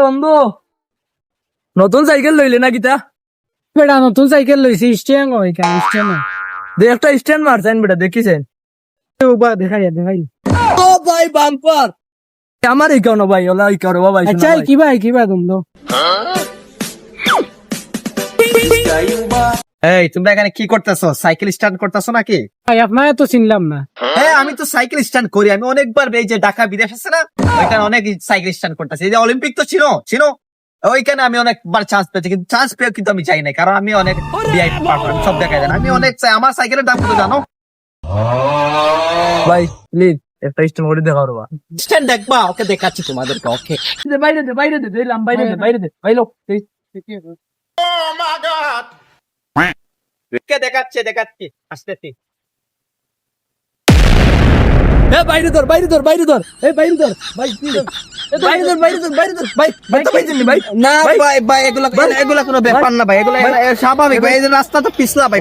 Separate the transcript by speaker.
Speaker 1: বন্ধু নতুন সাইকেল লইলে না কিতা
Speaker 2: বেটা নতুন সাইকেল লইছি স্ট্যান্ড হয় কেন স্ট্যান্ড
Speaker 1: দে একটা স্ট্যান্ড মারছেন বেটা দেখিছেন
Speaker 2: দেখাই
Speaker 1: ও ভাই বাম্পার আমার এই কেন ভাই ওলা এই করো ভাই
Speaker 2: আচ্ছা কি ভাই তোমরা
Speaker 3: এই তোমরা এখানে কি করতেছো? সাইকেল স্ট্যান্ড করতেছো নাকি?
Speaker 2: ভাই আপনারা তো চিনলাম না।
Speaker 3: হ্যাঁ আমি তো সাইকেল স্ট্যান্ড করি, আমি অনেকবার এই যে ঢাকা বিদেশ আছে না ওইখানে অনেক সাইকেল স্ট্যান্ড করতেছি। এই যে অলিম্পিক তো ছিল ওইখানে আমি অনেকবার চান্স পেয়েছি, কিন্তু চান্স পেয়ে কিন্তু আমি যাই নাই, কারণ আমি অনেক ভিআইপি পারফর্ম সব দেখাই দেন। আমি অনেক চাই, আমার সাইকেলের দাম কত জানো?
Speaker 1: ভাই প্লিজ একটা স্ট্যান্ড করে দেখাও রে
Speaker 3: স্ট্যান্ড দেখবা? ওকে দেখাচ্ছি তোমাদেরকে। ওকে
Speaker 1: বাইরে দে দিলাম বাইরে দে ভাই লোক
Speaker 3: কে দেখাচ্ছে আসতেছি।
Speaker 1: বাইরে ধর এই বাইরে ধর ভাই
Speaker 3: না ভাই এগুলা কোনো ব্যাপার না ভাই, এগুলা স্বাভাবিক ভাই, এই যে রাস্তা তো পিছলা ভাই।